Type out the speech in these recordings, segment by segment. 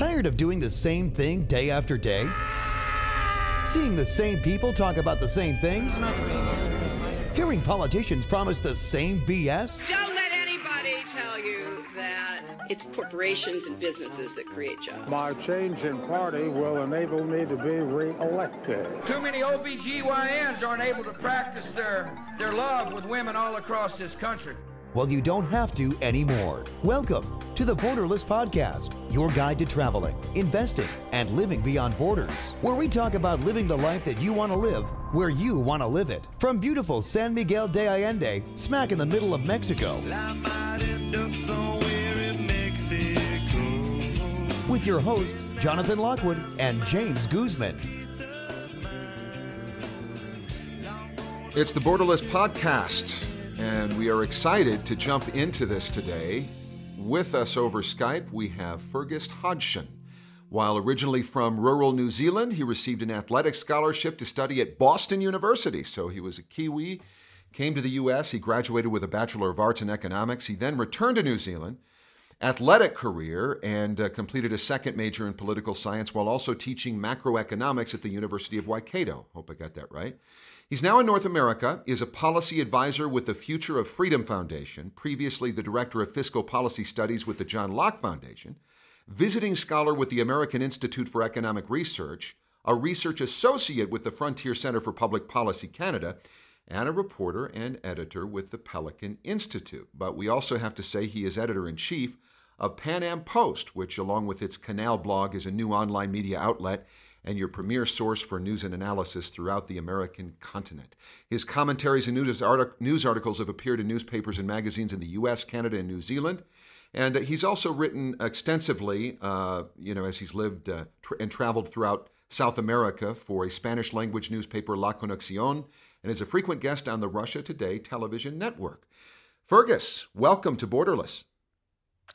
Tired of doing the same thing day after day? Seeing the same people talk about the same things? Hearing politicians promise the same BS? Don't let anybody tell you that it's corporations and businesses that create jobs. My change in party will enable me to be re-elected. Too many OBGYNs aren't able to practice their love with women all across this country. Well, you don't have to anymore. Welcome to the Borderless Podcast, your guide to traveling, investing, and living beyond borders, where we talk about living the life that you want to live, where you want to live it. From beautiful San Miguel de Allende, smack in the middle of Mexico, with your hosts, Jonathan Lockwood and James Guzman. It's the Borderless Podcast, and we are excited to jump into this today. With us over Skype, we have Fergus Hodgson. While originally from rural New Zealand, he received an athletic scholarship to study at Boston University. So he was a Kiwi, came to the U.S., he graduated with a Bachelor of Arts in Economics. He then returned to New Zealand, athletic career, and completed a second major in political science while also teaching macroeconomics at the University of Waikato. Hope I got that right. He's now in North America, is a policy advisor with the Future of Freedom Foundation, previously the director of fiscal policy studies with the John Locke Foundation, visiting scholar with the American Institute for Economic Research, a research associate with the Frontier Center for Public Policy Canada, and a reporter and editor with the Pelican Institute. But we also have to say he is editor-in-chief of Panam Post, which, along with its Canal blog, is a new online media outlet and your premier source for news and analysis throughout the American continent. His commentaries and news articles have appeared in newspapers and magazines in the U.S., Canada, and New Zealand. And he's also written extensively, as he's lived and traveled throughout South America for a Spanish-language newspaper, La Conexión, and is a frequent guest on the Russia Today television network. Fergus, welcome to Borderless.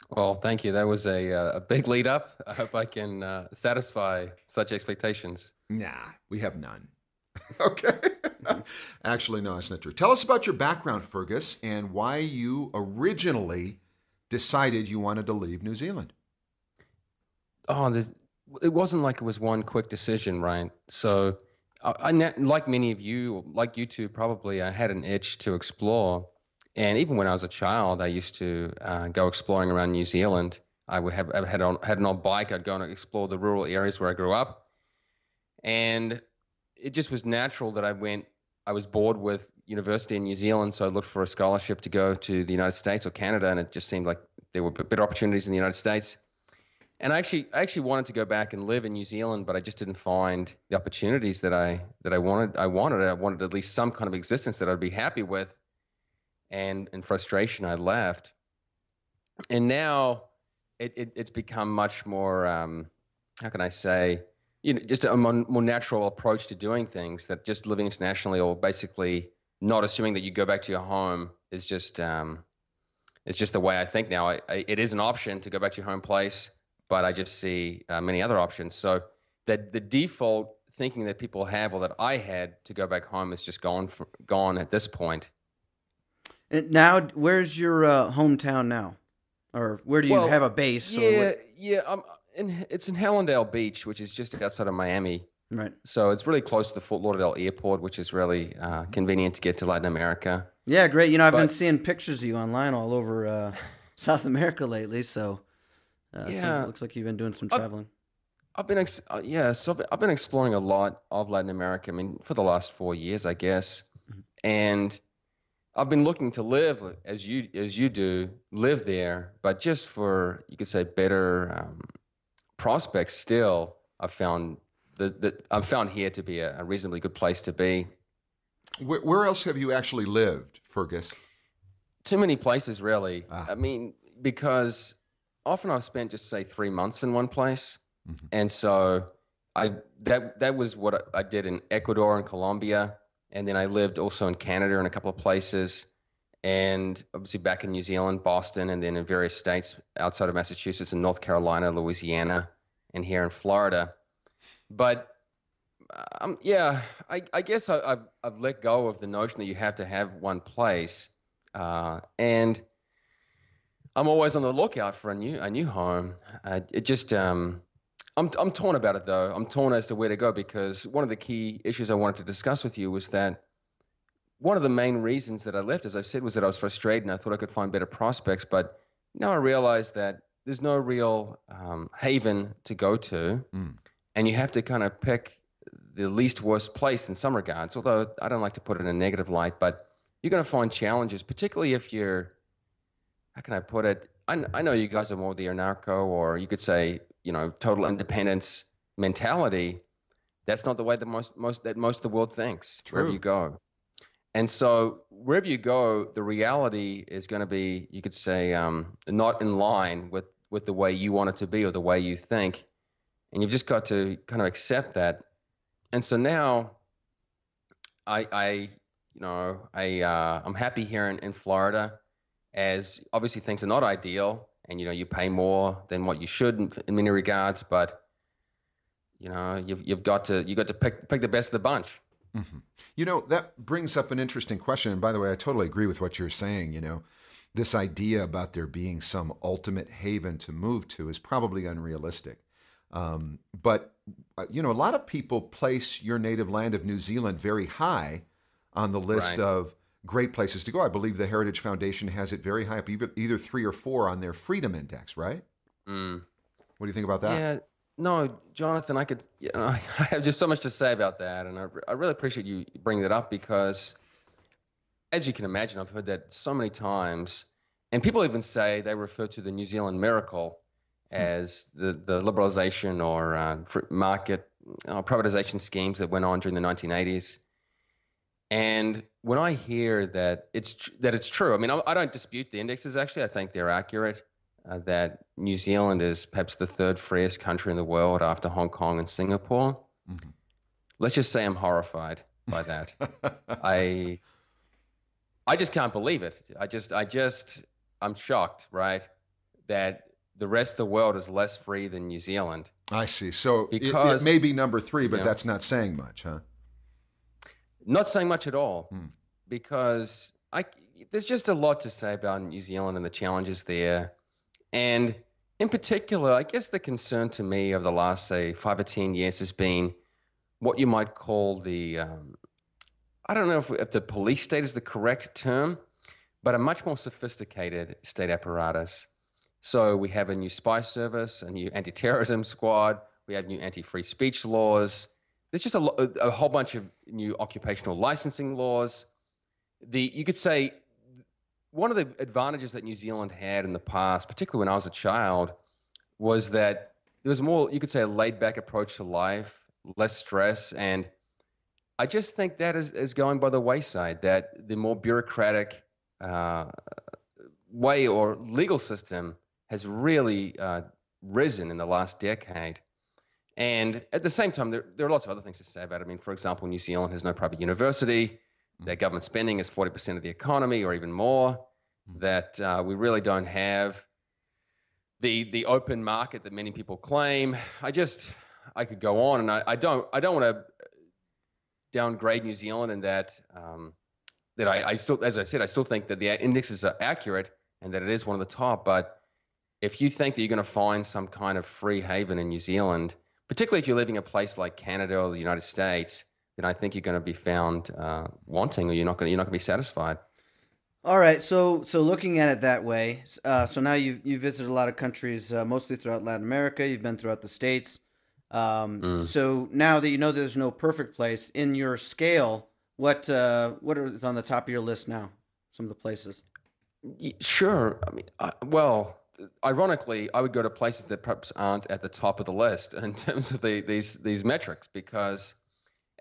Well, thank you. That was a big lead up. I hope I can satisfy such expectations. Nah, we have none. Okay. Actually, no, that's not true. Tell us about your background, Fergus, and why you originally decided you wanted to leave New Zealand. It wasn't like it was one quick decision, right? So I like many of you, like you two probably, I had an itch to explore. And even when I was a child, I used to go exploring around New Zealand. I had an old bike. I'd go and explore the rural areas where I grew up. And it just was natural that I was bored with university in New Zealand, so I looked for a scholarship to go to the United States or Canada, and it just seemed like there were better opportunities in the United States. And I actually wanted to go back and live in New Zealand, but I just didn't find the opportunities that I wanted. I wanted at least some kind of existence that I'd be happy with. And in frustration, I left. And now it's become much more, how can I say, just a more natural approach to doing things, that just living internationally or basically not assuming that you go back to your home is just it's just the way I think now. It is an option to go back to your home place, but I just see many other options. So that the default thinking that people have, or that I had, to go back home is just gone at this point. And now, where's your hometown now? Or where do you have a base? It's in Hallandale Beach, which is just outside of Miami. Right. So it's really close to the Fort Lauderdale airport, which is really convenient to get to Latin America. Yeah, great. I've been seeing pictures of you online all over South America lately. So it looks like you've been doing some traveling. I've been exploring a lot of Latin America. I mean, for the last 4 years, I guess, and I've been looking to live as you do, live there, but just for, you could say, better prospects. Still, I've found here to be a reasonably good place to be. Where else have you actually lived, Fergus? Too many places, really. I mean, because often I've spent just say 3 months in one place, and so that was what I did in Ecuador and Colombia. And then I lived also in Canada in a couple of places, and obviously back in New Zealand, Boston, and then in various states outside of Massachusetts and North Carolina, Louisiana, and here in Florida. But I guess I've let go of the notion that you have to have one place, and I'm always on the lookout for a new home. It just I'm torn about it though. I'm torn as to where to go, because one of the key issues I wanted to discuss with you was that one of the main reasons that I left, as I said, was that I was frustrated and I thought I could find better prospects. But now I realize that there's no real haven to go to, and you have to kind of pick the least worst place in some regards. Although I don't like to put it in a negative light, but you're going to find challenges, particularly if you're, how can I put it? I know you guys are more the anarcho, or you could say, total independence mentality. That's not the way that most of the world thinks. True. Wherever you go. And so wherever you go, the reality is going to be, you could say, not in line with the way you want it to be or the way you think. And you've just got to kind of accept that. And so now I'm happy here in Florida, as obviously things are not ideal, and you pay more than what you should in many regards, but you've got to pick the best of the bunch. Mm-hmm. That brings up an interesting question. And by the way, I totally agree with what you're saying. This idea about there being some ultimate haven to move to is probably unrealistic. But a lot of people place your native land of New Zealand very high on the list of great places to go. I believe the Heritage Foundation has it very high up, either 3 or 4 on their Freedom Index, right? What do you think about that? Yeah, no, Jonathan, I have just so much to say about that, and I really appreciate you bringing that up, because, as you can imagine, I've heard that so many times, and people even say they refer to the New Zealand miracle as the liberalization or market privatization schemes that went on during the 1980s. And when I hear that it's true, I mean, I don't dispute the indexes. Actually, I think they're accurate. That New Zealand is perhaps the 3rd freest country in the world after Hong Kong and Singapore. Mm-hmm. Let's just say I'm horrified by that. I just can't believe it. I'm shocked, right? That the rest of the world is less free than New Zealand. I see. So it may be number 3, but that's not saying much, huh? Not saying much at all, because there's just a lot to say about New Zealand and the challenges there. And in particular, I guess the concern to me over the last, say, 5 or 10 years has been what you might call the, I don't know if the police state is the correct term, but a much more sophisticated state apparatus. So we have a new spy service, a new anti-terrorism squad, we have new anti-free speech laws. There's just a whole bunch of new occupational licensing laws. You could say one of the advantages that New Zealand had in the past, particularly when I was a child, was that there was more, you could say, a laid-back approach to life, less stress. And I just think that is going by the wayside, that the more bureaucratic way or legal system has really risen in the last decade. And at the same time, there are lots of other things to say about it. I mean, for example, New Zealand has no private university. Their government spending is 40% of the economy or even more. That we really don't have the open market that many people claim. I could go on, and I don't want to downgrade New Zealand in that I still, as I said, I still think that the indexes are accurate and that it is one of the top. But if you think that you're going to find some kind of free haven in New Zealand, particularly if you're living in a place like Canada or the United States, then I think you're going to be found wanting, or you're not going to be satisfied. All right, so looking at it that way, so now you visited a lot of countries, mostly throughout Latin America. You've been throughout the States. So now that you know there's no perfect place in your scale, what is on the top of your list now? Some of the places. Sure. I mean, ironically, I would go to places that perhaps aren't at the top of the list in terms of these metrics, because,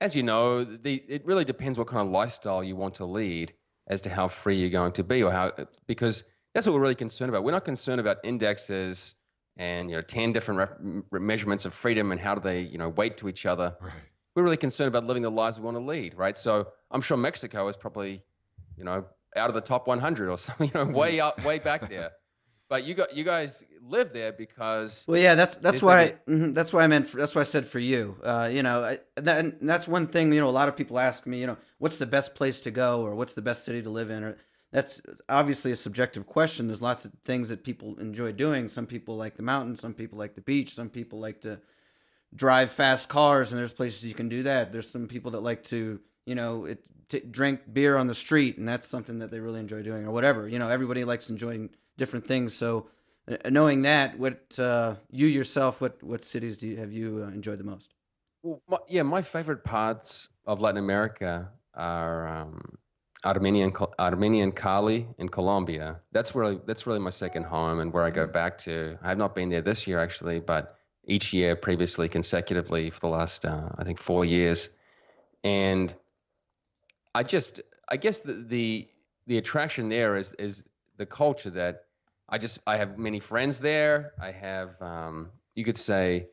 as you know, it really depends what kind of lifestyle you want to lead as to how free you're going to be, because that's what we're really concerned about. We're not concerned about indexes and 10 different measurements of freedom and how do they weight to each other. Right. We're really concerned about living the lives we want to lead, right? So I'm sure Mexico is probably out of the top 100 or something, way back there. But you guys live there because. Well, yeah, that's why I said for you. That's one thing. A lot of people ask me, what's the best place to go, or what's the best city to live in, or that's obviously a subjective question. There's lots of things that people enjoy doing. Some people like the mountains, some people like the beach, some people like to drive fast cars, and there's places you can do that. There's some people that like to, drink beer on the street, and that's something that they really enjoy doing, or whatever. Everybody likes enjoying different things. So, knowing that, what you yourself, what cities have you enjoyed the most? Well, my favorite parts of Latin America are Armenian Cali in Colombia. That's really my second home, and where I go back to. I have not been there this year actually, but each year previously consecutively for the last I think 4 years. And I guess the attraction there is the culture that I have many friends there. I have you could say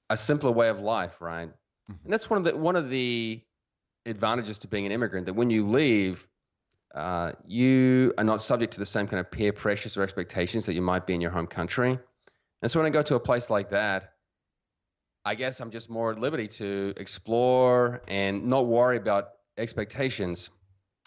a simpler way of life, right? Mm-hmm. And that's one of the advantages to being an immigrant, that when you leave, you are not subject to the same kind of peer pressures or expectations that you might be in your home country. And so when I go to a place like that, I guess I'm just more at liberty to explore and not worry about expectations.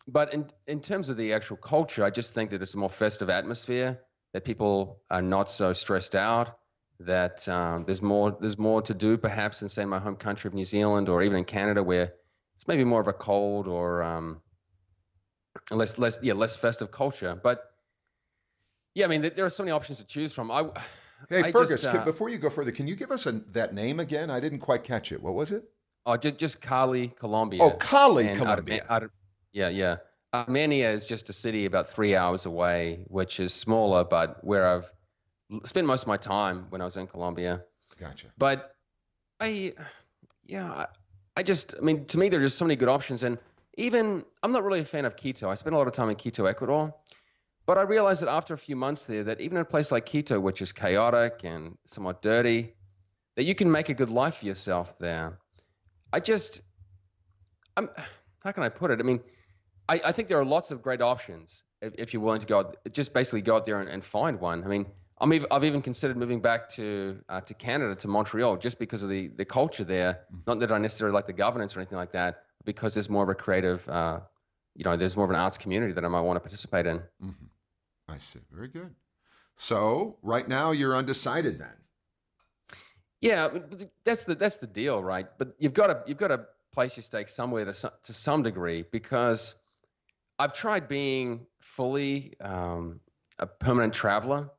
But in terms of the actual culture, I just think that it's a more festive atmosphere, that people are not so stressed out, that there's more to do perhaps than, say, in my home country of New Zealand, or even in Canada, where it's maybe more of a cold or less festive culture. But yeah, I mean, there are so many options to choose from. Hey, Fergus, before you go further, can you give us that name again? I didn't quite catch it. What was it? Oh, just Cali, Colombia. Oh, Cali, Colombia. Yeah. Armenia is just a city about 3 hours away, which is smaller, but where I've spent most of my time when I was in Colombia. Gotcha. But to me, there are just so many good options. And even, I'm not really a fan of Quito. I spent a lot of time in Quito, Ecuador. But I realized that after a few months there, that even in a place like Quito, which is chaotic and somewhat dirty, that you can make a good life for yourself there. How can I put it? I mean, I think there are lots of great options if you're willing to go, just basically go out there and find one. I mean, I've even considered moving back to Canada, to Montreal, just because of the culture there. Not that I necessarily like the governance or anything like that, because there's more of a creative, there's more of an arts community that I might want to participate in. Mm-hmm. I see. Very good. So right now you're undecided then. Yeah, that's the deal, right? But you've got to place your stakes somewhere to some degree, because I've tried being fully a permanent traveler,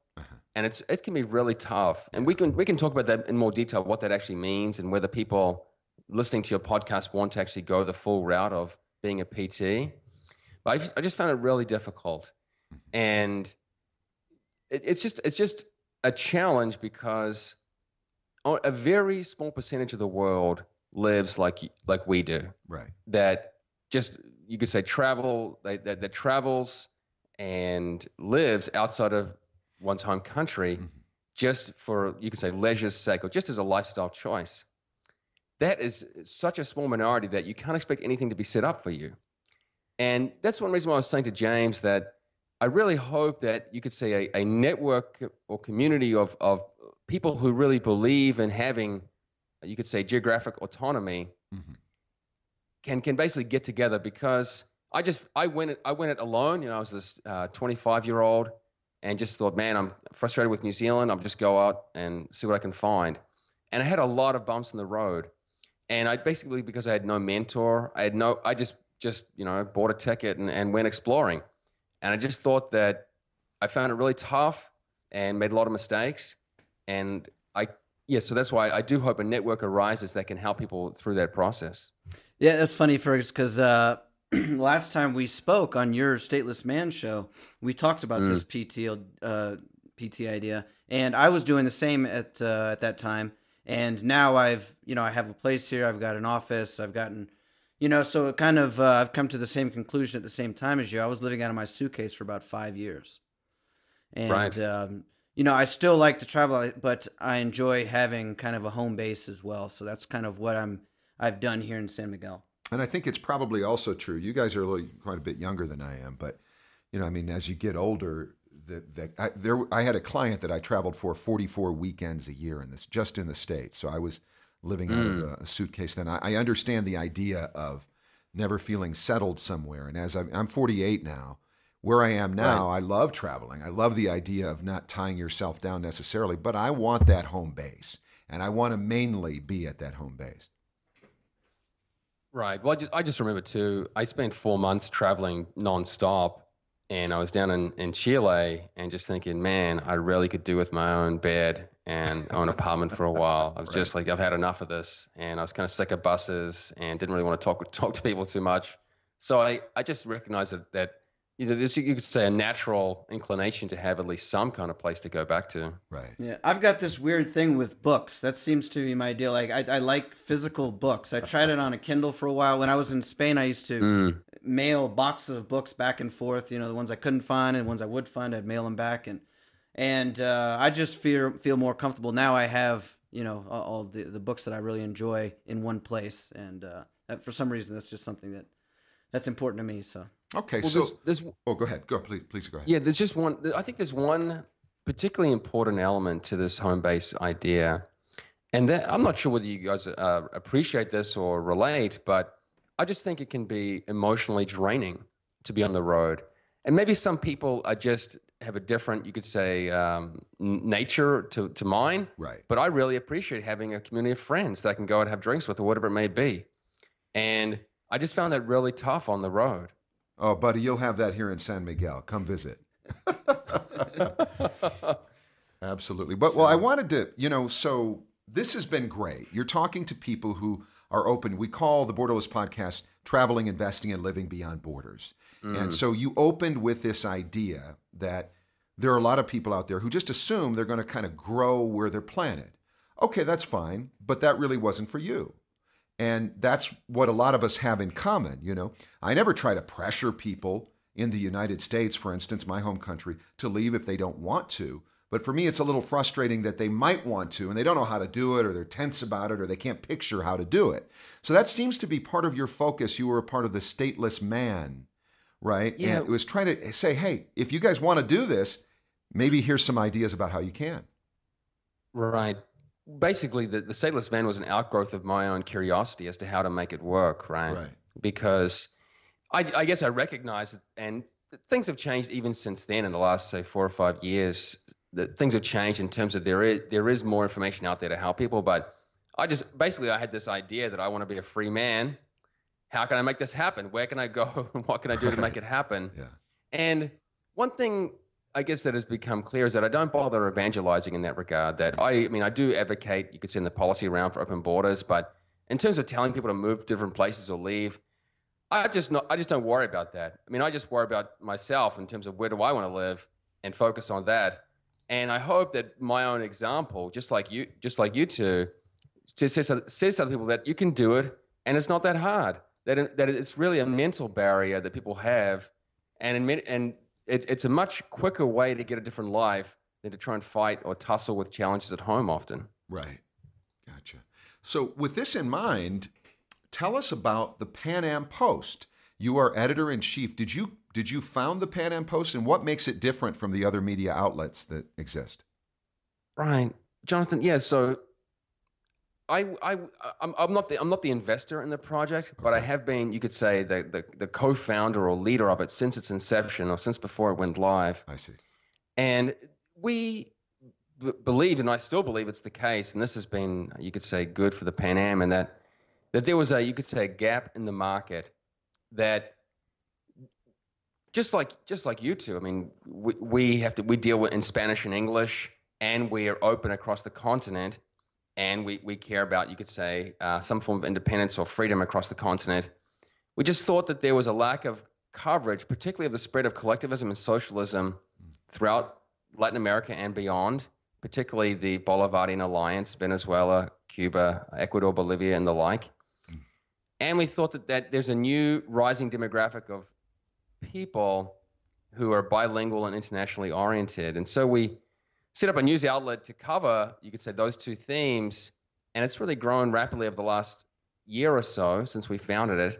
and it can be really tough. And we can talk about that in more detail, what that actually means, and whether people listening to your podcast want to actually go the full route of being a PT. But I just found it really difficult. And it's just a challenge, because a very small percentage of the world lives like we do. Right. That just, you could say, that travels and lives outside of one's home country, just for, you could say, leisure's sake, or just as a lifestyle choice. That is such a small minority that you can't expect anything to be set up for you. And that's one reason why I was saying to James that I really hope that you could say a network or community of people who really believe in having, you could say, geographic autonomy, can basically get together. Because I went it alone. I was this 25-year-old, and just thought, man, I'm frustrated with New Zealand. I'll just go out and see what I can find. And I had a lot of bumps in the road. And I basically, because I had no mentor, I just bought a ticket and went exploring. And I just thought that I found it really tough and made a lot of mistakes. And so that's why I do hope a network arises that can help people through that process. Yeah, that's funny, Fergus, because last time we spoke on your Stateless Man show, we talked about this PT idea, and I was doing the same at that time. And now I have a place here. I've got an office. I've gotten, so it kind of, I've come to the same conclusion at the same time as you. I was living out of my suitcase for about 5 years. And, right. I still like to travel, but I enjoy having kind of a home base as well. So that's kind of what I've done here in San Miguel. And I think it's probably also true. You guys are quite a bit younger than I am, but as you get older, I had a client that I traveled for 44 weekends a year just in the States. So I was living out of a suitcase then. I understand the idea of never feeling settled somewhere. And as I'm 48 now, where I am now, right. I love traveling. I love the idea of not tying yourself down necessarily, but I want that home base. and I want to mainly be at that home base. Right. Well, I just remember too, I spent 4 months traveling nonstop, and I was down in Chile and just thinking, man, I really could do with my own bed and own apartment for a while. I was just like, I've had enough of this. And I was kind of sick of buses and didn't really want to talk to people too much. So I just recognized that this, you could say, a natural inclination to have at least some kind of place to go back to. Right. Yeah, I've got this weird thing with books. That seems to be my deal. Like I like physical books. I tried it on a Kindle for a while. When I was in Spain, I used to mail boxes of books back and forth. You know, the ones I couldn't find and ones I would find, I'd mail them back. And I just feel more comfortable now. I have, you know, all the books that I really enjoy in one place. And for some reason, that's just something that's important to me. So. Okay, well, so there's go ahead. Please go ahead. Yeah, there's just one. I think there's one particularly important element to this home base idea, and that I'm not sure whether you guys appreciate this or relate, but I just think it can be emotionally draining to be on the road, and maybe some people are just have a different, you could say, nature to mine. Right. But I really appreciate having a community of friends that I can go and have drinks with or whatever it may be, and I just found that really tough on the road. Oh, buddy, you'll have that here in San Miguel. Come visit. Absolutely. But, well, I wanted to, so this has been great. You're talking to people who are open. We call the Borderless podcast Traveling, Investing, and Living Beyond Borders. And so you opened with this idea that there are a lot of people out there who just assume they're going to kind of grow where they're planted. Okay, that's fine, but that really wasn't for you. And that's what a lot of us have in common, I never try to pressure people in the United States, for instance, my home country, to leave if they don't want to. But for me, it's a little frustrating that they might want to, and they don't know how to do it, or they're tense about it, or they can't picture how to do it. So that seems to be part of your focus. You were a part of the Stateless Man, right? Yeah. And it was trying to say, hey, if you guys want to do this, maybe here's some ideas about how you can. Right. Basically, the Stateless Man was an outgrowth of my own curiosity as to how to make it work, right? Right. Because I guess I recognize, and things have changed even since then in the last, say, 4 or 5 years, that things have changed in terms of there is more information out there to help people. But I had this idea that I want to be a free man. How can I make this happen? Where can I go? What can I do to make it happen? Yeah. And one thing I guess that has become clear is that I don't bother evangelizing in that regard. That I do advocate, you could say, in the policy around for open borders, but in terms of telling people to move to different places or leave, I just don't worry about that. I just worry about myself in terms of where do I want to live and focus on that. And I hope that my own example, just like you two, says to other people that you can do it and it's not that hard. That it's really a mental barrier that people have, and it's a much quicker way to get a different life than to try and fight or tussle with challenges at home often. Right. Gotcha. So with this in mind, tell us about the Panam Post. You are editor-in-chief. Did you found the Panam Post, and what makes it different from the other media outlets that exist? Right. Jonathan, yeah, so I'm not the investor in the project, but I have been, you could say, the co-founder or leader of it since its inception, or since before it went live. I see. And we believe, and I still believe it's the case, and this has been, you could say, good for the Pan Am, and that there was you could say, a gap in the market that just like you two, we deal with in Spanish and English, and we are open across the continent. And we care about, you could say, some form of independence or freedom across the continent. We just thought that there was a lack of coverage, particularly of the spread of collectivism and socialism throughout Latin America and beyond, particularly the Bolivarian Alliance, Venezuela, Cuba, Ecuador, Bolivia, and the like. And we thought that there's a new rising demographic of people who are bilingual and internationally oriented. And so we set up a news outlet to cover, you could say, those two themes, and it's really grown rapidly over the last year or so since we founded it.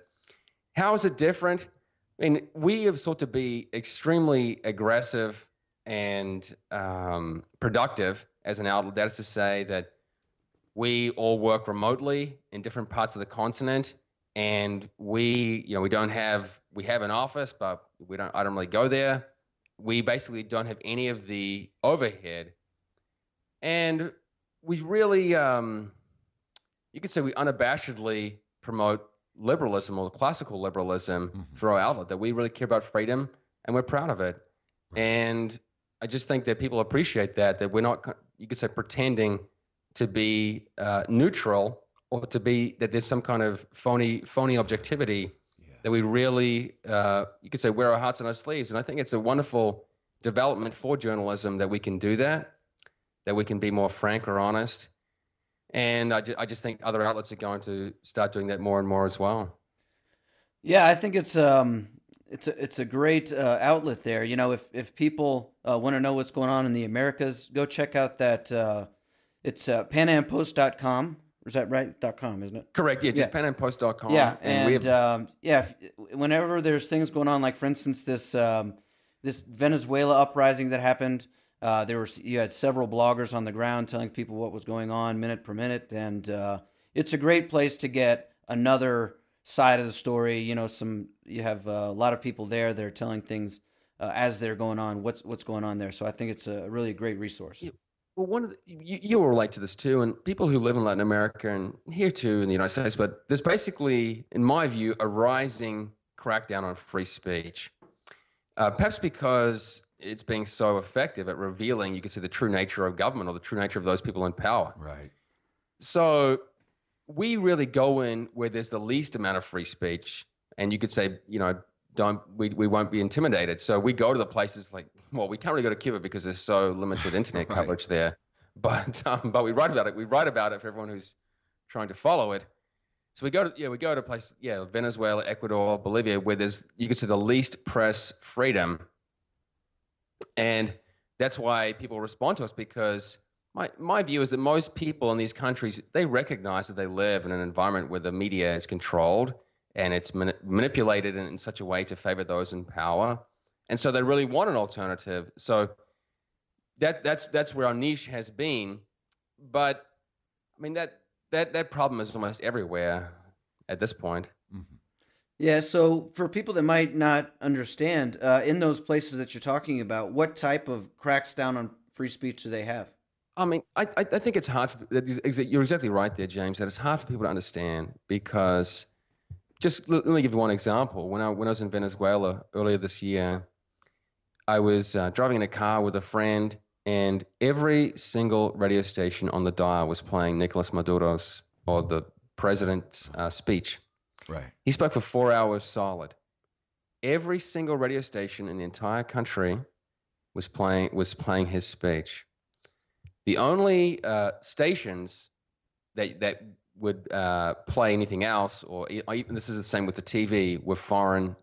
How is it different? We have sought to be extremely aggressive and productive as an outlet. That is to say that we all work remotely in different parts of the continent, and we have an office, but I don't really go there. We basically don't have any of the overhead. And we really, you could say we unabashedly promote liberalism or classical liberalism through our outlet, that we really care about freedom and we're proud of it. And I just think that people appreciate that we're not, you could say, pretending to be neutral, or to be that there's some kind of phony objectivity, that we really, you could say, wear our hearts on our sleeves. And I think it's a wonderful development for journalism that we can do that we can be more frank or honest. And I just think other outlets are going to start doing that more and more as well. Yeah, I think it's a great outlet there. You know, if people want to know what's going on in the Americas, go check out that. It's panampost.com. Is that right? .com, isn't it? Correct. Yeah, just panampost.com. Yeah, and whenever there's things going on, like for instance this Venezuela uprising that happened. You had several bloggers on the ground telling people what was going on minute per minute, and it's a great place to get another side of the story. You know, you have a lot of people there that are telling things as they're going on, what's going on there. So I think it's a really great resource. Yeah. Well, you will relate to this too, and people who live in Latin America and here too in the United States. But there's basically, in my view, a rising crackdown on free speech, perhaps because it's being so effective at revealing, you could say, the true nature of government or the true nature of those people in power. Right. So we really go in where there's the least amount of free speech, and you could say, you know, we won't be intimidated. So we go to the places like, well, we can't really go to Cuba because there's so limited internet coverage there, but we write about it. We write about it for everyone who's trying to follow it. So we go to places, Venezuela, Ecuador, Bolivia, where there's, you could say, the least press freedom. And that's why people respond to us, because my view is that most people in these countries, they recognize that they live in an environment where the media is controlled and it's manipulated in such a way to favor those in power. And so they really want an alternative. So that's where our niche has been. But I mean, that problem is almost everywhere at this point. Mm-hmm. Yeah, so for people that might not understand, in those places that you're talking about, what type of cracks down on free speech do they have? I mean, I think it's hard. You're exactly right there, James, that it's hard for people to understand, because just let me give you one example. When I was in Venezuela earlier this year, I was driving in a car with a friend, and every single radio station on the dial was playing Nicolas Maduro's, or the president's speech. Right. He spoke for 4 hours solid. Every single radio station in the entire country was playing his speech. The only stations that would play anything else, or even this is the same with the TV, were foreign,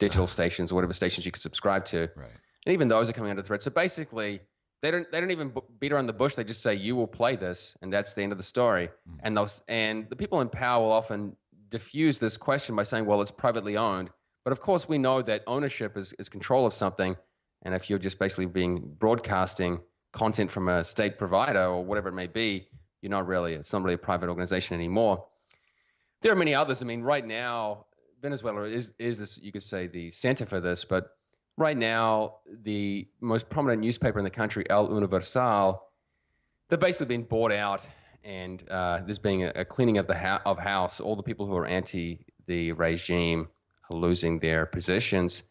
digital stations or whatever stations you could subscribe to. Right. And even those are coming under threat. So basically, they don't even beat around the bush. They just say, you will play this, and that's the end of the story. Mm. And the people in power will often diffuse this question by saying, well, it's privately owned. But of course, we know that ownership is control of something. And if you're just basically broadcasting content from a state provider or whatever it may be, it's not really a private organization anymore. There are many others. I mean, right now, Venezuela is this, you could say, the center for this. But right now, the most prominent newspaper in the country, El Universal, they're basically being bought out. And there's being a cleaning of of house. All the people who are anti the regime are losing their positions,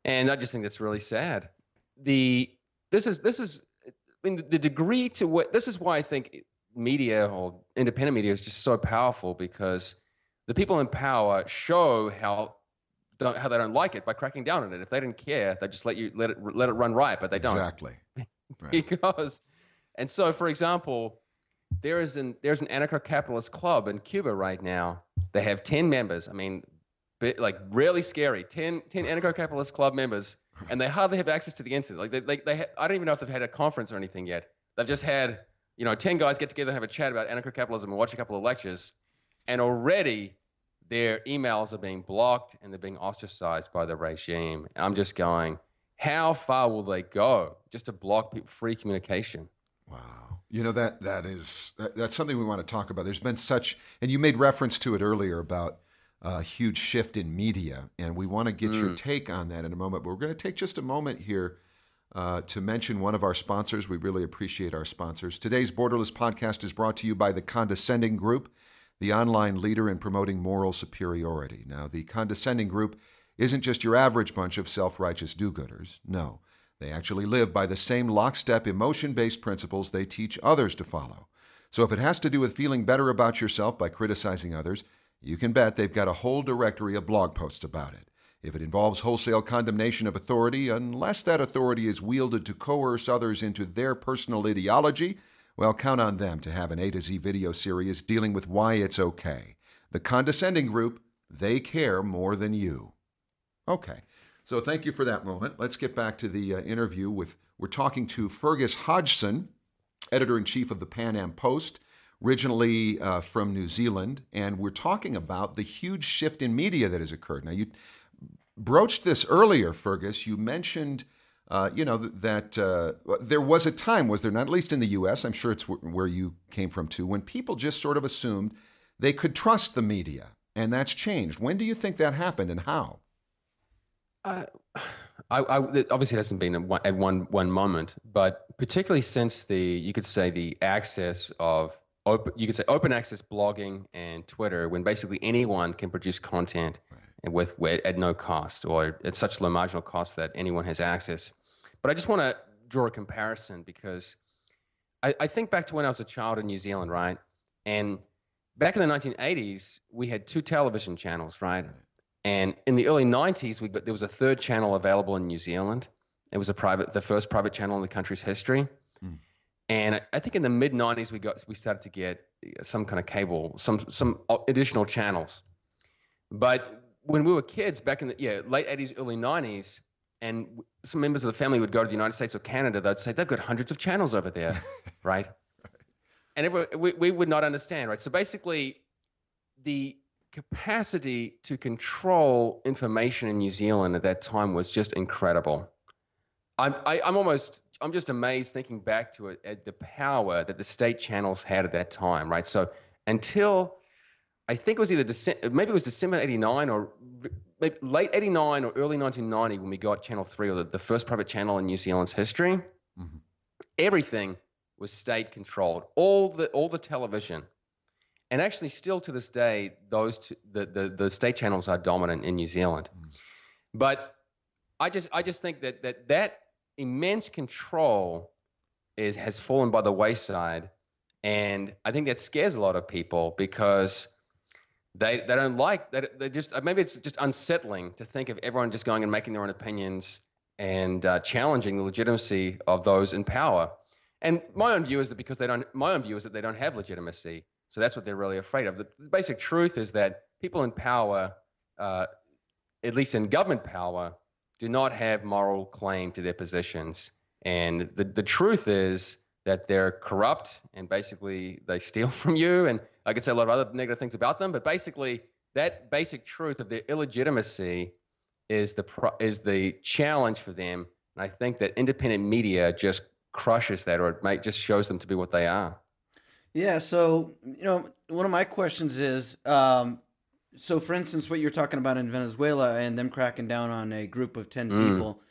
and I just think that's really sad. This is the degree to what this is why I think media or independent media is just so powerful, because the people in power show how they don't like it by cracking down on it. If they didn't care, they just let it run riot, but they don't. Exactly. Right. And so, for example, there's an anarcho-capitalist club in Cuba right now. They have 10 members. I mean, like really scary. 10 anarcho-capitalist club members, and they hardly have access to the internet. I don't even know if they've had a conference or anything yet. They've just had 10 guys get together and have a chat about anarcho-capitalism and watch a couple of lectures, and already their emails are being blocked and they're being ostracized by the regime. And I'm just going, how far will they go just to block free communication? Wow. That's something we want to talk about. There's been and you made reference to it earlier about a huge shift in media, and we want to get your take on that in a moment. But we're going to take just a moment here to mention one of our sponsors. We really appreciate our sponsors. Today's Borderless podcast is brought to you by the Condescending Group, the online leader in promoting moral superiority. Now, the Condescending Group isn't just your average bunch of self-righteous do-gooders. No, they actually live by the same lockstep emotion-based principles they teach others to follow. So if it has to do with feeling better about yourself by criticizing others, you can bet they've got a whole directory of blog posts about it. If it involves wholesale condemnation of authority, unless that authority is wielded to coerce others into their personal ideology, well, count on them to have an A to Z video series dealing with why it's okay. The Condescending Group, they care more than you. Okay, so thank you for that moment. Let's get back to the interview we're talking to Fergus Hodgson, editor-in-chief of the Panam Post, originally from New Zealand, and we're talking about the huge shift in media that has occurred. Now, you broached this earlier, Fergus. You mentioned, that there was a time, was there not, at least in the U.S., I'm sure it's where you came from too, when people just sort of assumed they could trust the media, and that's changed. When do you think that happened, and how? Obviously it hasn't been at one moment, but particularly since you could say the access of open access blogging and Twitter, when basically anyone can produce content at no cost or at such low marginal cost that anyone has access. But I just want to draw a comparison because I think back to when I was a child in New Zealand, right? And back in the 1980s, we had 2 television channels, right? And in the early 90s, there was a 3rd channel available in New Zealand. It was the first private channel in the country's history. Mm. And I think in the mid 90s, we started to get some kind of cable, some additional channels. But when we were kids back in the late 80s, early 90s, and some members of the family would go to the United States or Canada, they'd say, they've got hundreds of channels over there, right? And we would not understand, right? So basically, the capacity to control information in New Zealand at that time was just incredible. I'm just amazed thinking back to it at the power that the state channels had at that time, right? So until I think it was maybe it was December 89 or maybe late 89 or early 1990 when we got Channel 3, or the first private channel in New Zealand's history. Mm-hmm. Everything was state controlled, all the television. And actually still to this day, the state channels are dominant in New Zealand. Mm. But I just think that immense control has fallen by the wayside. And I think that scares a lot of people because they don't like that. They just, maybe it's just unsettling to think of everyone just going and making their own opinions and challenging the legitimacy of those in power. And my own view is that they don't have legitimacy. So that's what they're really afraid of. The basic truth is that people in power, at least in government power, do not have moral claim to their positions. And the truth is that they're corrupt and basically they steal from you. And I could say a lot of other negative things about them, but basically that basic truth of their illegitimacy is the challenge for them. And I think that independent media just crushes that, or it just shows them to be what they are. Yeah, so, one of my questions is, so for instance, what you're talking about in Venezuela and them cracking down on a group of 10 people,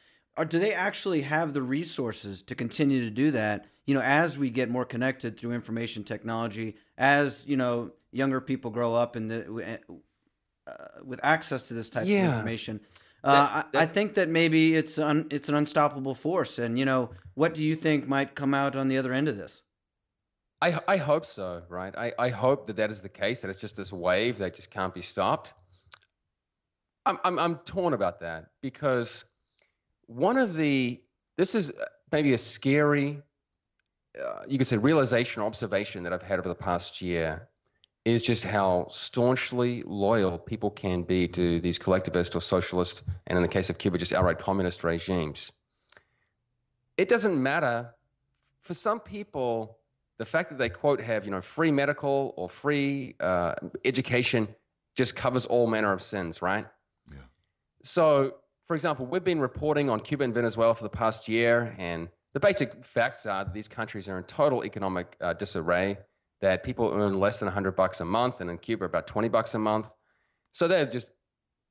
do they actually have the resources to continue to do that, as we get more connected through information technology, as, younger people grow up with access to this type of information? I think that maybe it's an unstoppable force. And, what do you think might come out on the other end of this? I hope so, right? I hope that is the case, that it's just this wave that just can't be stopped. I'm torn about that because this is maybe a scary, you could say realization or observation that I've had over the past year is just how staunchly loyal people can be to these collectivist or socialist, and in the case of Cuba, just outright communist regimes. It doesn't matter. For some people, the fact that they, quote, have, free medical or free education just covers all manner of sins, right? Yeah. So, for example, we've been reporting on Cuba and Venezuela for the past year, and the basic facts are that these countries are in total economic disarray, that people earn less than $100 a month, and in Cuba about $20 a month. So they're just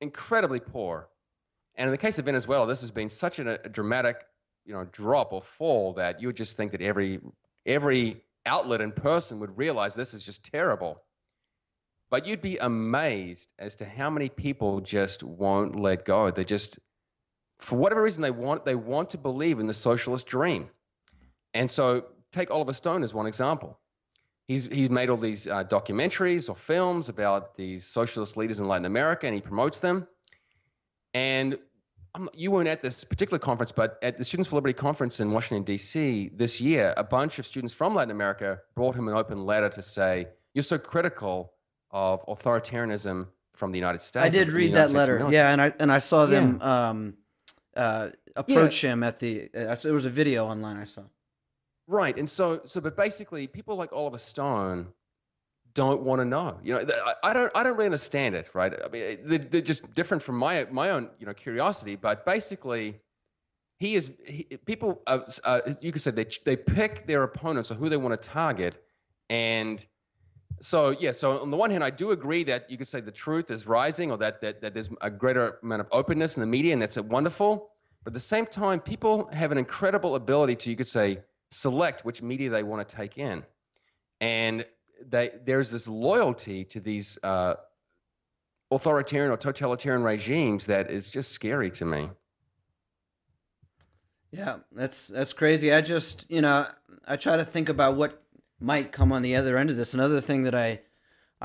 incredibly poor. And in the case of Venezuela, this has been such a dramatic drop or fall that you would just think that every outlet and person would realize this is just terrible. But you'd be amazed as to how many people just won't let go. They just, for whatever reason, they want to believe in the socialist dream. And so take Oliver Stone as one example. He's made all these documentaries or films about these socialist leaders in Latin America, and he promotes them. And you weren't at this particular conference, but at the Students for Liberty conference in Washington, D.C. this year, a bunch of students from Latin America brought him an open letter to say, you're so critical of authoritarianism from the United States. I did read that letter. Yeah, and I saw them approach him at the there was a video online I saw. Right. And but basically people like Oliver Stone don't want to know. I don't really understand it, right? I mean, they're just different from my own, curiosity, but basically people you could say they pick their opponents or who they want to target. And so on the one hand, I do agree that you could say the truth is rising, or that there's a greater amount of openness in the media, and that's wonderful. But at the same time, people have an incredible ability to, you could say, select which media they want to take in. And there's this loyalty to these authoritarian or totalitarian regimes that is just scary to me. Yeah, that's crazy. I just, I try to think about what might come on the other end of this. Another thing that I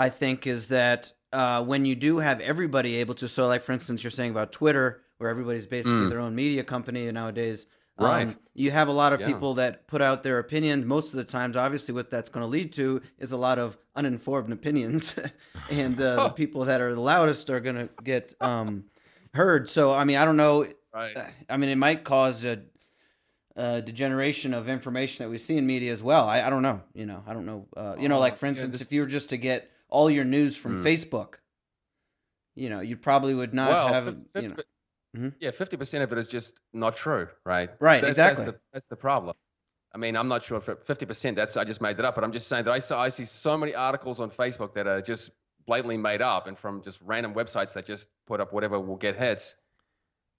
think is that when you do have everybody able to, so like for instance, you're saying about Twitter, where everybody's basically their own media company nowadays. Right. You have a lot of people that put out their opinion. Most of the times, obviously, what that's going to lead to is a lot of uninformed opinions, and the people that are the loudest are going to get heard. So, I mean, I don't know. Right. I mean, it might cause a degeneration of information that we see in media as well. I don't know. I don't know. Like for instance, if you were just to get all your news from Facebook, you probably would not have. 50% of it is just not true, right? Right, exactly. That's the problem. I mean, I'm not sure if 50%, I just made that up, but I'm just saying that I see so many articles on Facebook that are just blatantly made up and from just random websites that just put up whatever will get hits.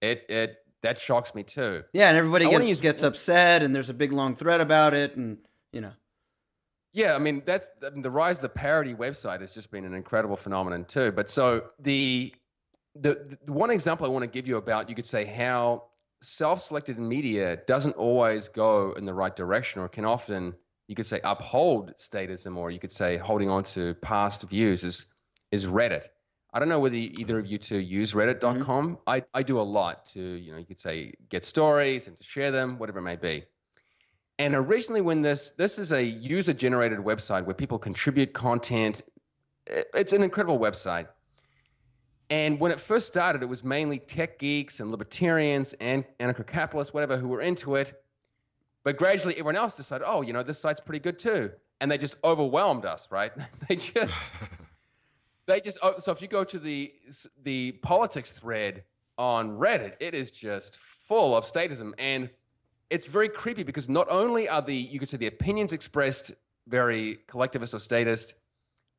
That shocks me too. Yeah, and everybody gets upset, and there's a big long thread about it, and Yeah, I mean, the rise of the parody website has just been an incredible phenomenon too. But so the one example I want to give you about, you could say, how self-selected media doesn't always go in the right direction, or can often, you could say, uphold statism, or you could say holding on to past views, is Reddit. I don't know whether either of you two use reddit.com. I do a lot to, you could say, get stories and to share them, whatever it may be. And originally when this is a user-generated website where people contribute content. It's an incredible website. And when it first started, it was mainly tech geeks and libertarians and anarcho-capitalists, whatever, who were into it. But gradually, everyone else decided, this site's pretty good too. And they just overwhelmed us, right? So if you go to the politics thread on Reddit, it is just full of statism. And it's very creepy because not only are you could say, the opinions expressed very collectivist or statist,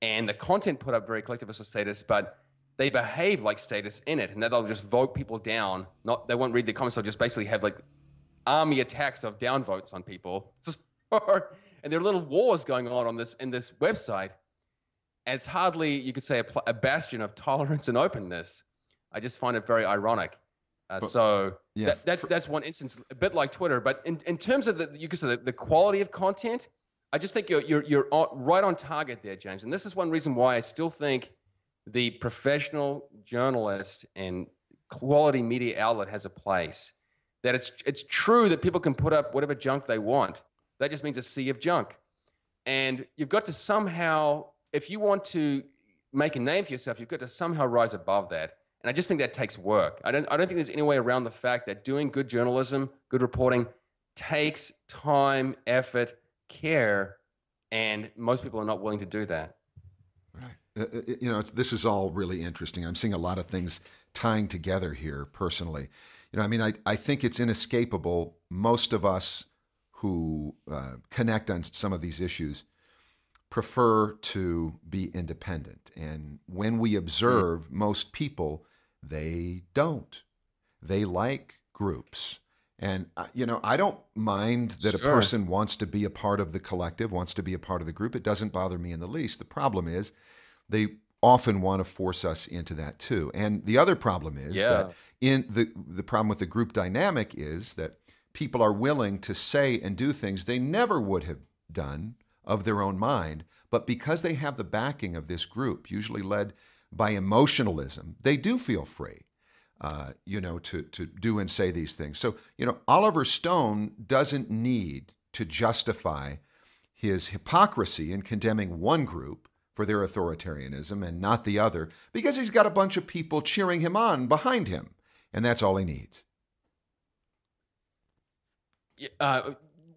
and the content put up very collectivist or statist, but they behave like statists in it, and that they'll just vote people down. They won't read the comments. They'll just basically have like army attacks of downvotes on people, and there are little wars going on this website. And it's hardly, you could say, a bastion of tolerance and openness. I just find it very ironic. That's one instance, a bit like Twitter. But in terms of you could say the quality of content, I just think you're right on target there, James. And this is one reason why I still think the professional journalist and quality media outlet has a place. That it's true that people can put up whatever junk they want. That just means a sea of junk. And you've got to somehow, if you want to make a name for yourself, you've got to somehow rise above that. And I just think that takes work. I don't think there's any way around the fact that doing good journalism, good reporting, takes time, effort, care, and most people are not willing to do that. Right. This is all really interesting. I'm seeing a lot of things tying together here personally. I think it's inescapable. Most of us who connect on some of these issues prefer to be independent. And when we observe most people, they don't. They like groups. And, I don't mind that a Sure. person wants to be a part of the collective, wants to be a part of the group. It doesn't bother me in the least. The problem is they often want to force us into that too. And the other problem is that in the problem with the group dynamic is that people are willing to say and do things they never would have done of their own mind, but because they have the backing of this group, usually led by emotionalism, they do feel free, to do and say these things. So, Oliver Stone doesn't need to justify his hypocrisy in condemning one group for their authoritarianism and not the other, because he's got a bunch of people cheering him on behind him, and that's all he needs.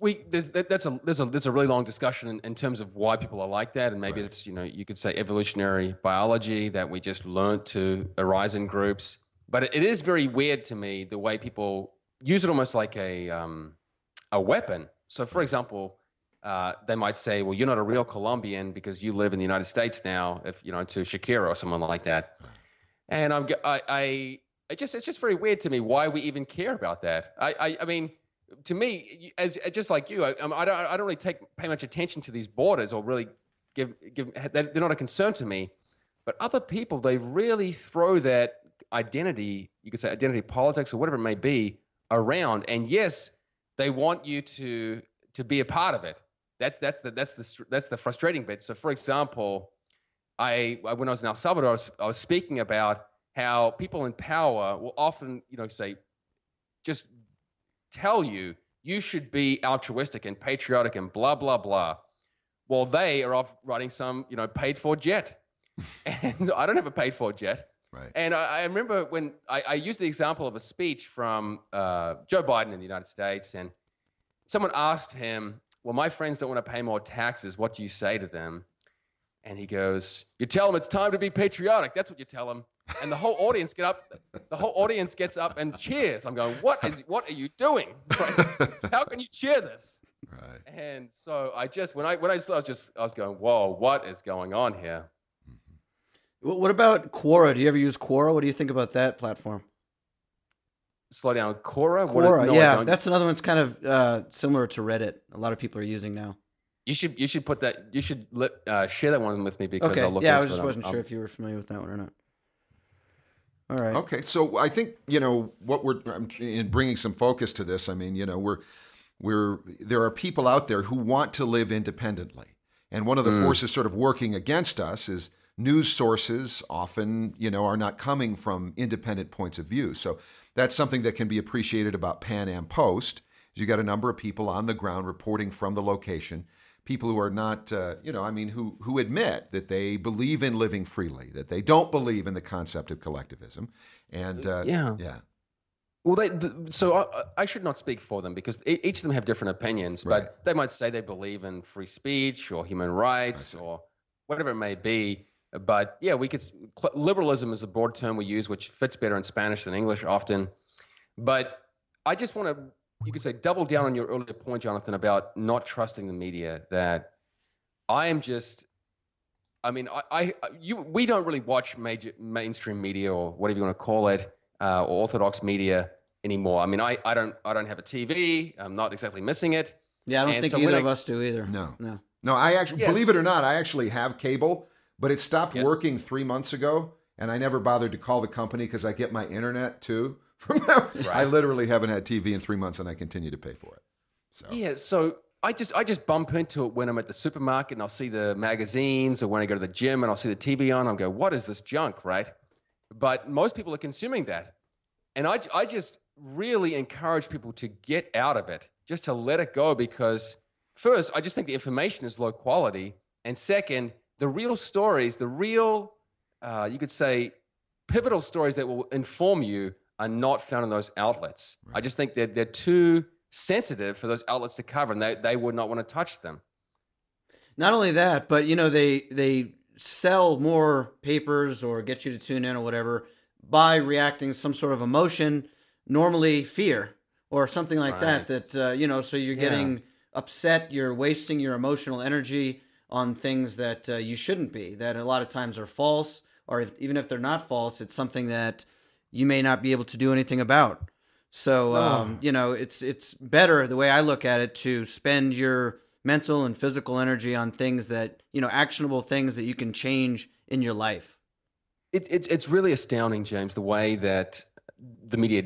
There's a really long discussion in terms of why people are like that, and maybe Right. it's you could say evolutionary biology, that we just learned to arise in groups. But it is very weird to me the way people use it almost like a weapon. So, for example, they might say, "Well, you're not a real Colombian because you live in the United States now." If to Shakira or someone like that, and it's just very weird to me why we even care about that. I mean, to me, as just like you, I don't really pay much attention to these borders, or really they're not a concern to me. But other people, they really throw that identity, you could say identity politics or whatever it may be, around. And yes, they want you to be a part of it. That's the frustrating bit. So, for example, when I was in El Salvador, I was speaking about how people in power will often, say, just tell you should be altruistic and patriotic and blah blah blah, while they are off riding some paid for jet, and I don't have a paid for jet. Right. And I remember when I used the example of a speech from Joe Biden in the United States, and someone asked him, "Well, my friends don't want to pay more taxes. What do you say to them?" And he goes, "You tell them it's time to be patriotic. That's what you tell them." And the whole audience gets up and cheers. I'm going, what are you doing? How can you cheer this? Right. And so when I saw, I was going, whoa, what is going on here? What about Quora? Do you ever use Quora? What do you think about that platform? Slow down, Quora? Quora, No, yeah, that's another one that's kind of similar to Reddit. A lot of people are using now. You should put that. You should share that one with me, because Okay, I'll look yeah, I into just it. wasn't sure if you were familiar with that one or not. All right. Okay, so I think what in bringing some focus to this. I mean, there are people out there who want to live independently, and one of the forces sort of working against us is news sources often are not coming from independent points of view. So that's something that can be appreciated about Panam Post. Is you got a number of people on the ground reporting from the location. People who are not, who admit that they believe in living freely, that they don't believe in the concept of collectivism, and yeah. Well, so I should not speak for them, because each of them have different opinions. But Right. they might say they believe in free speech or human rights or whatever it may be. But yeah, liberalism is a broad term we use, which fits better in Spanish than English often. But I just want to, you could say, double down on your earlier point, Jonathan, about not trusting the media. That we don't really watch major mainstream media, or whatever you want to call it, or orthodox media anymore. I mean, I don't have a TV. I'm not exactly missing it. Yeah, I don't think either of us do either. No. I actually, believe it or not, I actually have cable, but it stopped working 3 months ago, and I never bothered to call the company because I get my internet too from them. Right. I literally haven't had TV in 3 months, and I continue to pay for it. So. Yeah, so I just bump into it when I'm at the supermarket and I'll see the magazines, or when I go to the gym and I'll see the TV on. I'll go, what is this junk, right? But most people are consuming that. And I just really encourage people to get out of it, just to let it go, because first, I just think the information is low quality. And second, the real stories, you could say, pivotal stories that will inform you are not found in those outlets. Right. I just think that they're too sensitive for those outlets to cover, and they would not want to touch them. Not only that, but they sell more papers or get you to tune in or whatever by reacting to some sort of emotion, normally fear or something like that. So you're getting upset, you're wasting your emotional energy on things that you shouldn't be, that a lot of times are false, or even if they're not false, it's something that you may not be able to do anything about. So, it's better, the way I look at it, to spend your mental and physical energy on things that, actionable things that you can change in your life. It's really astounding, James, the way that the media,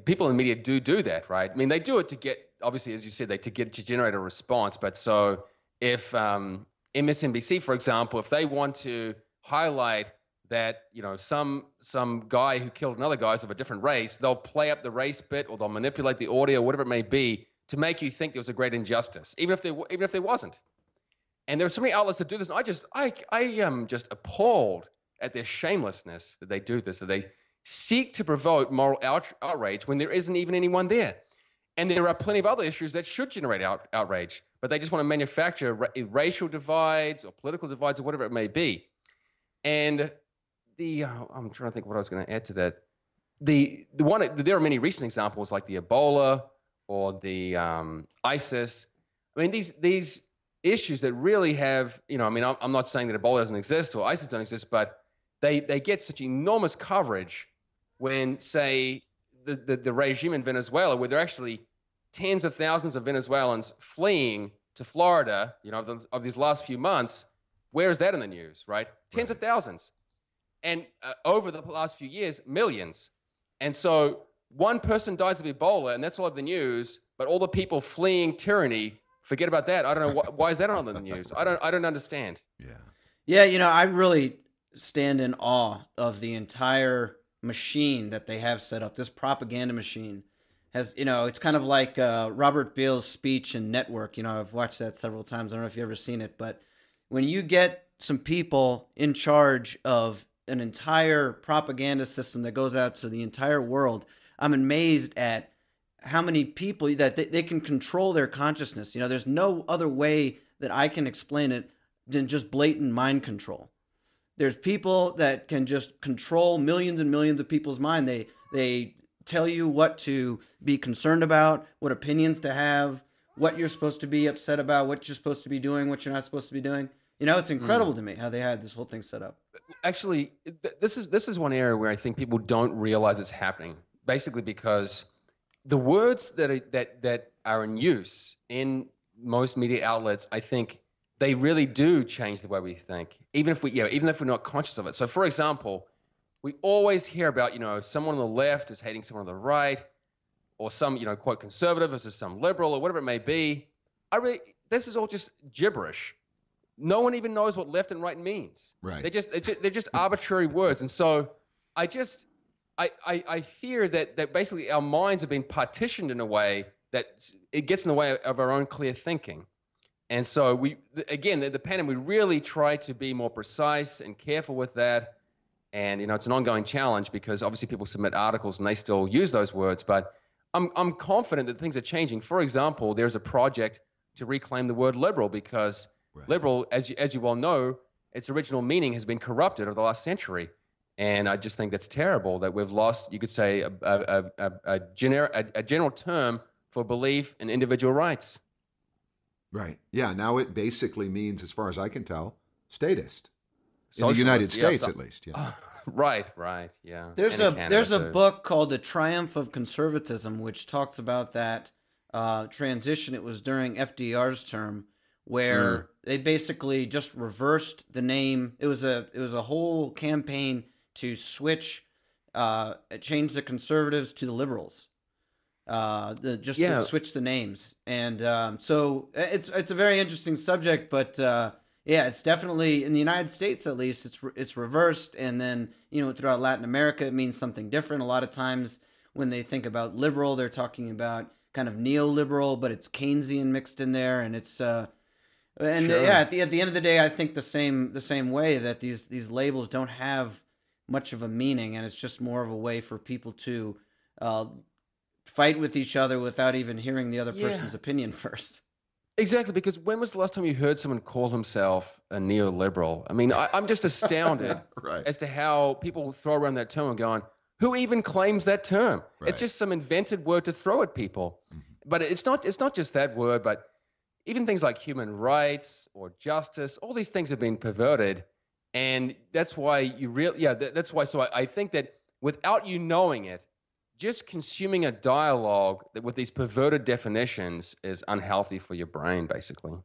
people in the media do that, right? I mean, they do it to get, obviously, as you said, to generate a response. But so if MSNBC, for example, if they want to highlight that, some guy who killed another guy is of a different race, they'll play up the race bit, or they'll manipulate the audio, whatever it may be, to make you think there was a great injustice, even if there wasn't. And there are so many outlets that do this. And I am just appalled at their shamelessness that they do this, that they seek to provoke moral outrage when there isn't even anyone there. And there are plenty of other issues that should generate outrage, but they just want to manufacture racial divides or political divides or whatever it may be. And I'm trying to think what I was going to add to that. There are many recent examples like the Ebola or the ISIS. I mean, these issues that really have, I'm not saying that Ebola doesn't exist or ISIS don't exist, but they get such enormous coverage when, say, the regime in Venezuela, where there are actually tens of thousands of Venezuelans fleeing to Florida, of these last few months. Where is that in the news, right? Tens of thousands. And over the last few years, millions. And so one person dies of Ebola, and that's all of the news, but all the people fleeing tyranny, forget about that. I don't know, why is that on the news? I don't understand. Yeah, I really stand in awe of the entire machine that they have set up. This propaganda machine has, it's kind of like Robert Beale's speech in Network. I've watched that several times. I don't know if you've ever seen it, but when you get some people in charge of an entire propaganda system that goes out to the entire world, I'm amazed at how many people that they can control their consciousness. There's no other way that I can explain it than just blatant mind control. There's people that can just control millions and millions of people's mind. They tell you what to be concerned about, what opinions to have, what you're supposed to be upset about, what you're supposed to be doing, what you're not supposed to be doing. It's incredible to me how they had this whole thing set up. Actually, this is one area where I think people don't realize it's happening. Basically, because the words that are in use in most media outlets, I think they really do change the way we think, even if we're not conscious of it. So, for example, we always hear about someone on the left is hating someone on the right, or some quote conservative versus some liberal, or whatever it may be. This is all just gibberish. No one even knows what left and right means. Right. They're just arbitrary words. And so I fear that basically our minds have been partitioned in a way that it gets in the way of our own clear thinking. And so the Panam, we really try to be more precise and careful with that. And, it's an ongoing challenge because obviously people submit articles and they still use those words. But I'm confident that things are changing. For example, there's a project to reclaim the word liberal because liberal, as you well know, its original meaning has been corrupted over the last century. And I just think that's terrible that we've lost, you could say, a general term for belief in individual rights. Right. Yeah. Now it basically means, as far as I can tell, statist. In Socialist, the United States, at least. Yeah. Right. Yeah. There's a book called The Triumph of Conservatism, which talks about that transition. It was during FDR's term, where they basically just reversed the name. It was a whole campaign to switch, change the conservatives to the liberals. To switch the names, and so it's a very interesting subject. But it's definitely in the United States, at least, it's reversed, and then throughout Latin America it means something different. A lot of times when they think about liberal, they're talking about kind of neoliberal, but it's Keynesian mixed in there, and it's at the end of the day, I think the same way that these labels don't have much of a meaning, and it's just more of a way for people to fight with each other without even hearing the other person's opinion first. Exactly, because when was the last time you heard someone call himself a neoliberal? I mean, I'm just astounded as to how people throw around that term and going, who even claims that term? Right. It's just some invented word to throw at people. Mm-hmm. But it's not just that word, but even things like human rights or justice, all these things have been perverted. And that's why that's why. So I think that without you knowing it, just consuming a dialogue with these perverted definitions is unhealthy for your brain, basically.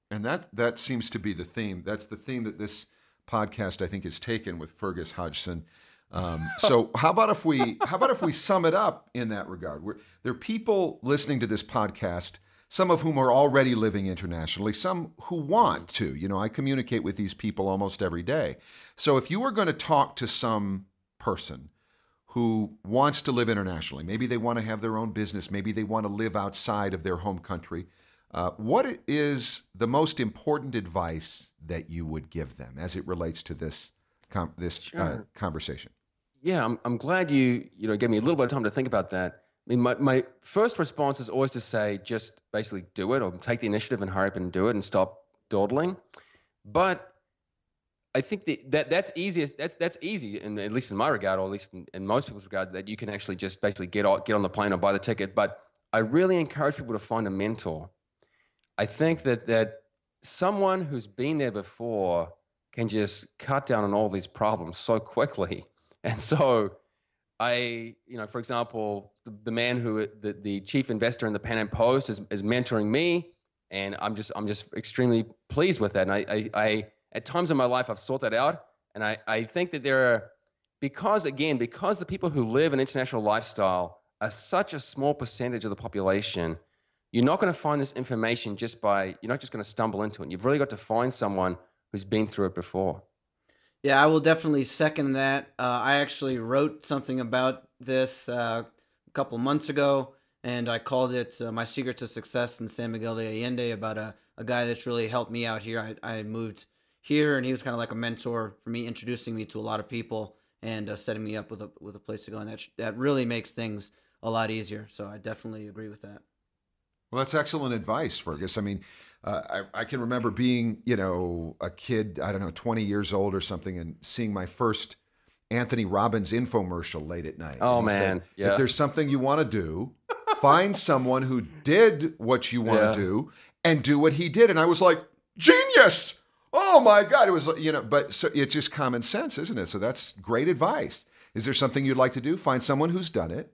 And that seems to be the theme. That's the theme that this podcast, I think, is taken with Fergus Hodgson. So how about if we sum it up in that regard? There are people listening to this podcast, some of whom are already living internationally, some who want to. You know, I communicate with these people almost every day. So if you were going to talk to some person who wants to live internationally, maybe they want to have their own business, maybe they want to live outside of their home country, what is the most important advice that you would give them as it relates to this conversation? Yeah, I'm glad you gave me a little bit of time to think about that. I mean, my first response is always to say, just basically do it, or take the initiative and hurry up and do it and stop dawdling. But I think that's easiest. That's easy, and at least in my regard, or at least in most people's regard, that you can actually just basically get on the plane or buy the ticket. But I really encourage people to find a mentor. I think that someone who's been there before can just cut down on all these problems so quickly. And so for example, the man who the chief investor in the Panam Post is mentoring me, and I'm just extremely pleased with that. And I at times in my life I've sought that out, and I think that because the people who live an international lifestyle are such a small percentage of the population, you're not going to find this information you're not just going to stumble into it. You've really got to find someone who's been through it before. Yeah, I will definitely second that. I actually wrote something about this a couple months ago, and I called it My Secret to Success in San Miguel de Allende, about a guy that's really helped me out here. I moved here, and he was kind of like a mentor for me, introducing me to a lot of people and setting me up with a place to go, and that really makes things a lot easier. So I definitely agree with that. Well, that's excellent advice, Fergus. I mean, I can remember being, a kid, 20 years old or something, and seeing my first Anthony Robbins infomercial late at night. Oh, man. If there's something you want to do, find someone who did what you want to do and do what he did. And I was like, genius! Oh, my God. It was, but so it's just common sense, isn't it? So that's great advice. Is there something you'd like to do? Find someone who's done it.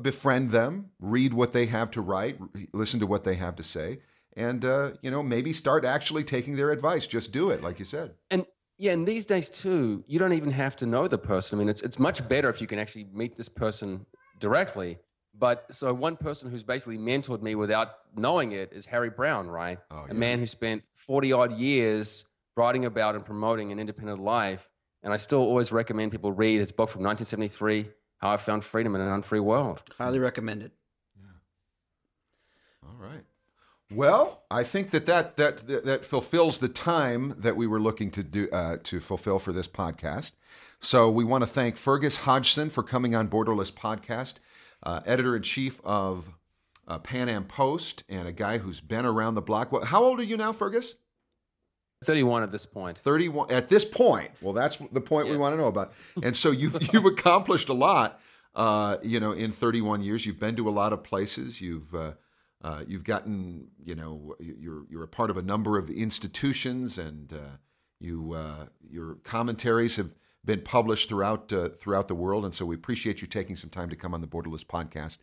Befriend them, read what they have to write, listen to what they have to say, and, maybe start actually taking their advice. Just do it, like you said. And these days too, you don't even have to know the person. I mean, it's much better if you can actually meet this person directly. But so one person who's basically mentored me without knowing it is Harry Brown, right? Oh, yeah. A man who spent 40 odd years writing about and promoting an independent life. And I still always recommend people read his book from 1973, How I Found Freedom in an Unfree World. Highly recommended. Yeah. All right. Well, I think that fulfills the time that we were looking to do to fulfill for this podcast. So we want to thank Fergus Hodgson for coming on Borderless Podcast, editor-in-chief of Panam Post, and a guy who's been around the block. How old are you now, Fergus? 31 at this point. 31 at this point. Well, that's the point we want to know about. And so you've accomplished a lot. In 31 years, you've been to a lot of places. You've gotten, you're a part of a number of institutions, and your commentaries have been published throughout the world. And so we appreciate you taking some time to come on the Borderless Podcast.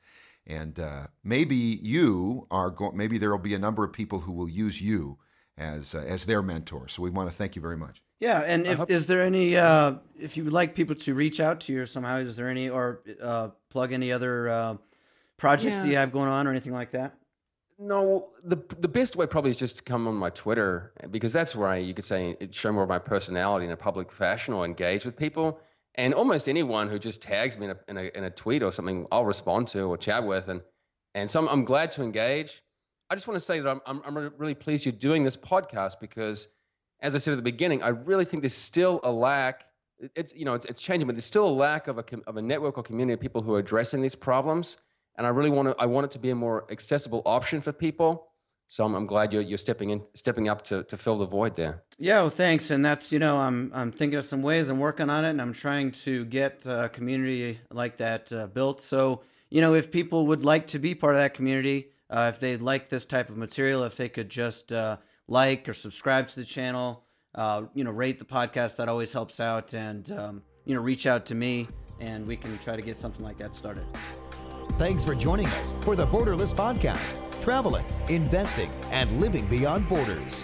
And maybe maybe there will be a number of people who will use you as their mentor. So we want to thank you very much. Yeah, and is there any if you would like people to reach out to you somehow, is there any, or plug any other projects that you have going on or anything like that? No, the best way probably is just to come on my Twitter, because that's where you could say show more of my personality in a public fashion or engage with people. And almost anyone who just tags me in a tweet or something, I'll respond to or chat with, and so I'm glad to engage. I just want to say that I'm really pleased you're doing this podcast, because, as I said at the beginning, I really think there's still a lack. It's changing, but there's still a lack of a network or community of people who are addressing these problems. And I want it to be a more accessible option for people. So I'm glad you're stepping up to fill the void there. Yeah, well, thanks. And that's, I'm thinking of some ways, I'm working on it, and I'm trying to get a community like that built. So, if people would like to be part of that community, if they like this type of material, if they could just like or subscribe to the channel, rate the podcast, that always helps out, and reach out to me and we can try to get something like that started. Thanks for joining us for the Borderless Podcast, traveling, investing, and living beyond borders.